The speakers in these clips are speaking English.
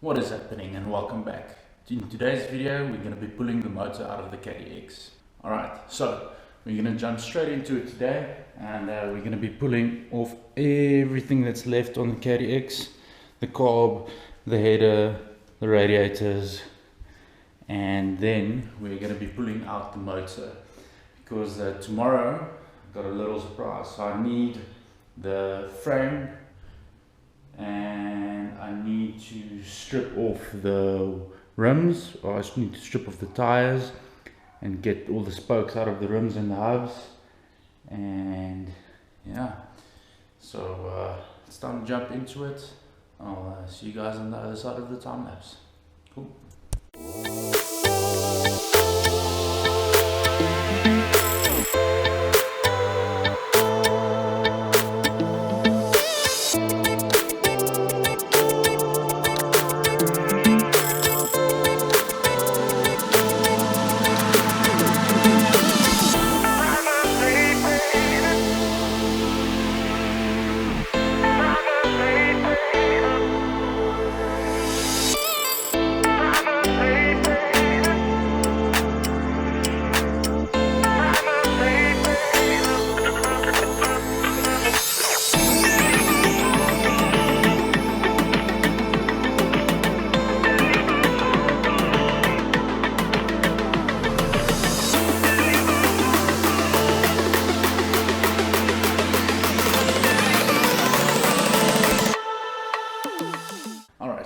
What is happening, and welcome back. In today's video we're going to be pulling the motor out of the KDX. Alright, so we're going to jump straight into it today, and we're going to be pulling off everything that's left on the KDX. The carb, the header, the radiators, and then we're going to be pulling out the motor because tomorrow I've got a little surprise. So I need the frame and I need to strip off the rims, or I just need to strip off the tires and get all the spokes out of the rims and the hubs. And yeah, so it's time to jump into it. I'll see you guys on the other side of the time lapse. Cool.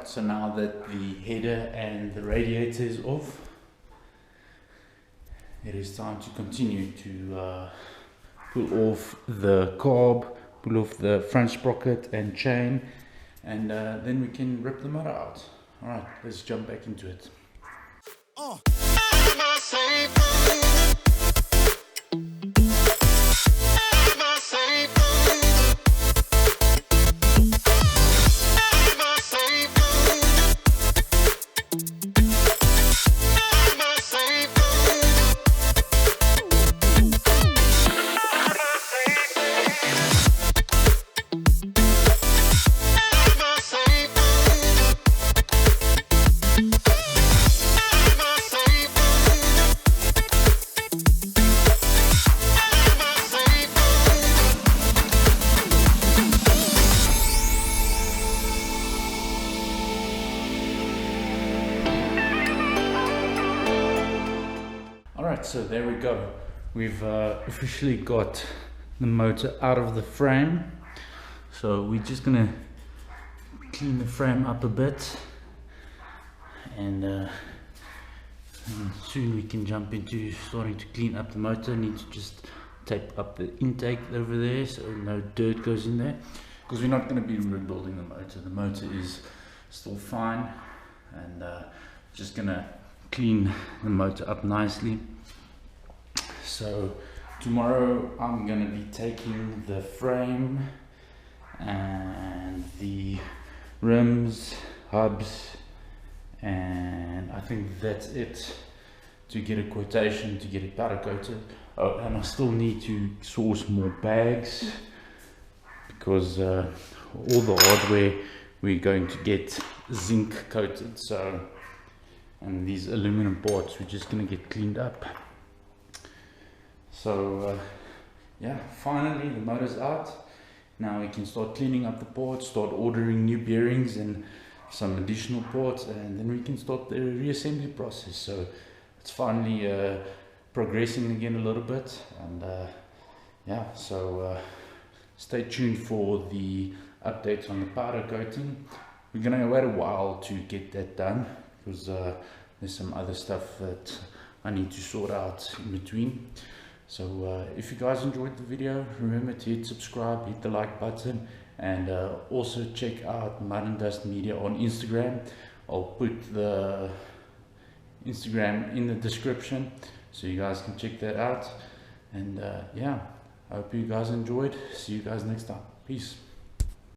So now that the header and the radiator is off, it is time to continue to pull off the carb, pull off the front sprocket and chain, and then we can rip the motor out. Alright, let's jump back into it. Alright, so there we go. We've officially got the motor out of the frame. So we're just gonna clean the frame up a bit, and soon we can jump into starting to clean up the motor. Need to just tape up the intake over there so no dirt goes in there, because we're not going to be rebuilding the motor. The motor is still fine, and just gonna clean the motor up nicely. So tomorrow I'm gonna be taking the frame and the rims, hubs, and I think that's it, to get a quotation to get it powder coated. Oh, and I still need to source more bags, because all the hardware we're going to get zinc coated, so, and these aluminum parts we're just gonna get cleaned up. So yeah, finally the motor's out. Now we can start cleaning up the parts, start ordering new bearings and some additional parts, and then we can start the reassembly process. So it's finally progressing again a little bit, and yeah, so stay tuned for the updates on the powder coating. We're gonna wait a while to get that done, because there's some other stuff that I need to sort out in between. So if you guys enjoyed the video, remember to hit subscribe, hit the like button, and also check out Mud and Dust Media on Instagram. I'll put the Instagram in the description so you guys can check that out. And yeah, I hope you guys enjoyed. See you guys next time. Peace.